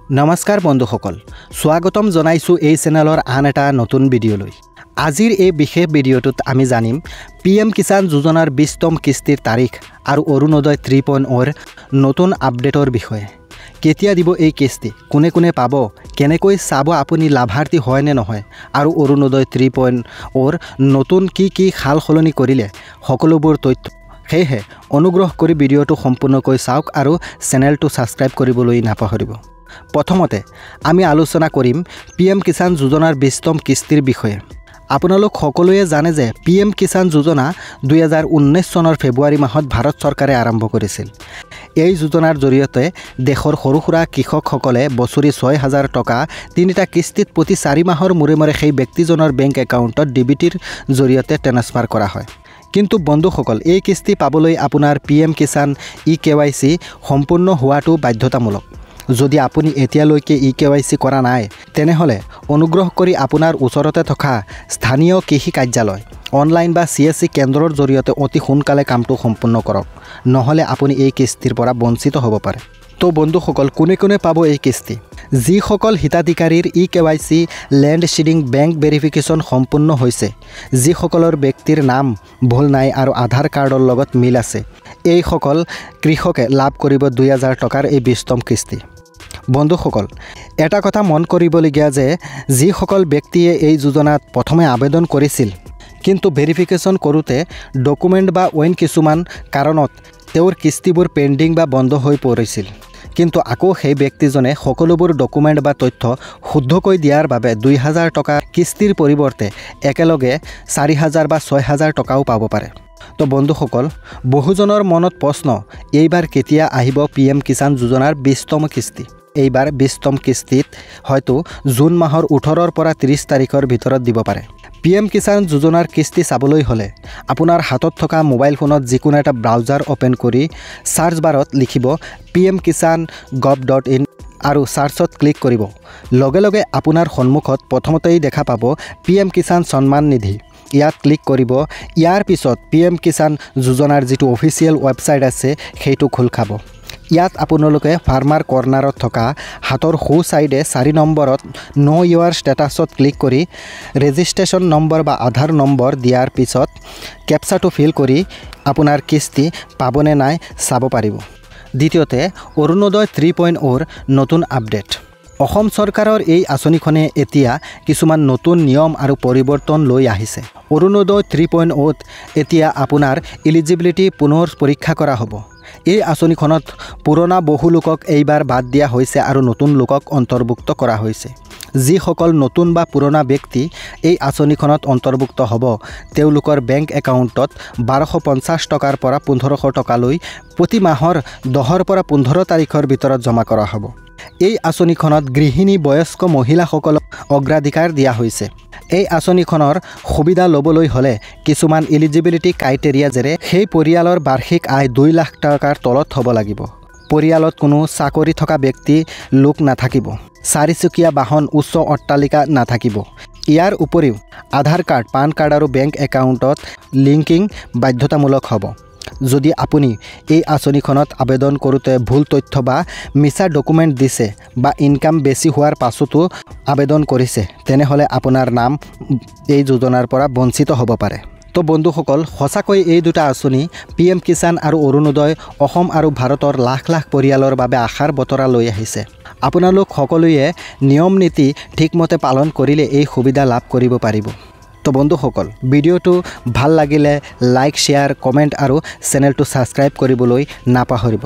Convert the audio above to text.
নমস্কাৰ বন্ধুসকল, স্বাগতম জনাইছোঁ এই চেনেলৰ আন এটা নতুন ভিডিঅ'লৈ। আজিৰ এই বিশেষ ভিডিঅ'টোত আমি জানিম PM কিষাণ যোজনাৰ 20তম কিস্তিৰ তাৰিখ আৰু অৰুণোদয় 3.0ৰ নতুন আপডেটৰ বিষয়ে। কেতিয়া দিব এই কিস্তি, কোনে কোনে পাব, কেনেকৈ চাব আপুনি লাভাৰ্থী হয় নে নহয়, আৰু অৰুণোদয় 3.0ৰ নতুন কি সাল সলনি কৰিলে, সকলোবোৰ তথ্য। সেয়েহে অনুগ্ৰহ কৰি ভিডিঅ'টো সম্পূৰ্ণকৈ চাওক আৰু চেনেলটো ছাবস্ক্ৰাইব কৰিবলৈ নাপাহৰিব। প্ৰথমতে আমি আলোচনা কৰিম PM কিষাণ যোজনাৰ 20তম কিস্তিৰ বিষয়ে। আপোনালোক সকলোৱে জানে যে PM কিষাণ যোজনা 2019 চনৰ ফেব্ৰুৱাৰী মাহত ভাৰত চৰকাৰে আৰম্ভ কৰিছিল। এই যোজনাৰ জৰিয়তে দেশৰ সৰু সুৰা কৃষকসকলে বছৰি 6,000 টকা তিনিটা কিস্তিত প্ৰতি 4 মাহৰ মূৰে মূৰে সেই ব্যক্তিজনৰ বেংক একাউণ্টত DBTৰ জৰিয়তে ট্ৰান্সফাৰ কৰা হয়। কিন্তু বন্ধুসকল, এই কিস্তি পাবলৈ আপোনাৰ PM কিষাণ eKYC সম্পূৰ্ণ হোৱাটো বাধ্যতামূলক। যদি আপুনি এতিয়ালৈকে eKYC কৰা নাই, তেনেহ'লে অনুগ্ৰহ কৰি আপোনাৰ ওচৰতে থকা স্থানীয় কৃষি কাৰ্যালয়, অনলাইন বা CSC কেন্দ্ৰৰ জৰিয়তে অতি সোনকালে কামটো সম্পূৰ্ণ কৰক, নহ'লে আপুনি এই কিস্তিৰ পৰা বঞ্চিত হ'ব পাৰে। তো বন্ধুসকল, কোনে কোনে পাব এই কিস্তি? যিসকল হিতাধিকাৰীৰ eKYC land seeding bank verification সম্পূৰ্ণ হৈছে, যিসকলৰ ব্যক্তিৰ নাম ভুল নাই আৰু আধাৰ কাৰ্ডৰ লগত মিল আছে, এইসকল কৃষকে লাভ কৰিব 2,000 টকাৰ এই 20তম কিস্তি। বন্ধুসকল, এটা কথা মন কৰিবলগীয়া যে যিসকল ব্যক্তিয়ে এই যোজনাত প্ৰথমে আবেদন কৰিছিল, কিন্তু ভেৰিফিকেশ্যন কৰোঁতে ডকুমেণ্ট বা অইন কিছুমান কাৰণত তেওঁৰ কিস্তিবোৰ পেণ্ডিং বা বন্ধ হৈ পৰিছিল, কিন্তু আকৌ সেই ব্যক্তিজনে সকলোবোৰ ডকুমেণ্ট বা তথ্য শুদ্ধকৈ দিয়াৰ বাবে 2,000 টকাৰ কিস্তিৰ পৰিৱৰ্তে একেলগে 4,000 বা 6,000 টকাও পাব পাৰে। তো বন্ধুসকল, বহুজনৰ মনত প্ৰশ্ন, এইবাৰ কেতিয়া আহিব PM কিষাণ যোজনাৰ 20তম কিস্তি? এইবাৰ 20তম কিস্তিত হয়তো জুন মাহৰ 18ৰ পৰা 30 তাৰিখৰ ভিতৰত দিব পাৰে। PM কিষাণ যোজনাৰ কিস্তি চাবলৈ হ'লে আপোনাৰ হাতত থকা মোবাইল ফোনত যিকোনো এটা ব্ৰাউজাৰ অ'পেন কৰি চাৰ্চ বাৰত লিখিব pm-kisan.gov.in আৰু চাৰ্চত ক্লিক কৰিব। লগে লগে আপোনাৰ সন্মুখত প্ৰথমতেই দেখা পাব PM কিষাণ সন্মান নিধি। ইয়াত ক্লিক কৰিব। ইয়াৰ পিছত PM কিষাণ যোজনাৰ যিটো অফিচিয়েল ৱেবছাইট আছে সেইটো খোল খাব। ইয়াত আপোনালোকে ফাৰ্মাৰ কৰ্নাৰত থকা হাতৰ সোঁ ছাইডে 4 নম্বৰত ন' ইউৰ ষ্টেটাছত ক্লিক কৰি ৰেজিষ্ট্ৰেশ্যন নম্বৰ বা আধাৰ নম্বৰ দিয়াৰ পিছত কেপচাটো ফিল কৰি আপোনাৰ কিস্তি পাবনে নাই চাব পাৰিব। দ্বিতীয়তে, অৰুণোদয় 3.0ৰ নতুন আপডেট। অসম চৰকাৰৰ এই আঁচনিখনে এতিয়া কিছুমান নতুন নিয়ম আৰু পৰিৱৰ্তন লৈ আহিছে। অৰুণোদয় 3.0ত এতিয়া আপোনাৰ এলিজিবিলিটি পুনৰ পৰীক্ষা কৰা হ'ব। এই আঁচনিখনত পুৰণা বহু লোকক এইবাৰ বাদ দিয়া হৈছে আৰু নতুন লোকক অন্তৰ্ভুক্ত কৰা হৈছে। যিসকল নতুন বা পুৰণা ব্যক্তি এই আঁচনিখনত অন্তৰ্ভুক্ত হ'ব, তেওঁলোকৰ বেংক একাউণ্টত 1,250 টকাৰ পৰা 1,500 টকালৈ প্ৰতি মাহৰ 10ৰ পৰা 15 তাৰিখৰ ভিতৰত জমা কৰা হ'ব। এই আঁচনিখনত গৃহিণী বয়স্ক মহিলাসকলক অগ্ৰাধিকাৰ দিয়া হৈছে। এই আঁচনিখনৰ সুবিধা ল'বলৈ হ'লে কিছুমান এলিজিবিলিটি ক্ৰাইটেৰিয়া, যেনে সেই পৰিয়ালৰ বাৰ্ষিক আয় 2 লাখ টকাৰ তলত হ'ব লাগিব, পৰিয়ালত কোনো চাকৰি থকা ব্যক্তি লোক নাথাকিব, 4চকীয়া বাহন, উচ্চ অট্টালিকা নাথাকিব। ইয়াৰ উপৰিও আধাৰ কাৰ্ড, পান কাৰ্ড আৰু বেংক একাউণ্টত লিংকিং বাধ্যতামূলক হ'ব। যদি আপুনি এই আঁচনিখনত আবেদন কৰোঁতে ভুল তথ্য বা মিছা ডকুমেণ্ট দিছে বা ইনকাম বেছি হোৱাৰ পাছতো আবেদন কৰিছে, তেনেহ'লে আপোনাৰ নাম এই যোজনাৰ পৰা বঞ্চিত হ'ব পাৰে। তো বন্ধুসকল, সঁচাকৈ এই দুটা আঁচনি PM কিষাণ আৰু অৰুণোদয় অসম আৰু ভাৰতৰ লাখ লাখ পৰিয়ালৰ বাবে আশাৰ বতৰা লৈ আহিছে। আপোনালোক সকলোৱে নিয়ম নীতি ঠিকমতে পালন কৰিলে এই সুবিধা লাভ কৰিব পাৰিব। তো বন্ধুসকল, ভিডিঅ'টো ভাল লাগিলে লাইক, শ্বেয়াৰ, কমেণ্ট আৰু চেনেলটো ছাবস্ক্ৰাইব কৰিবলৈ নাপাহৰিব।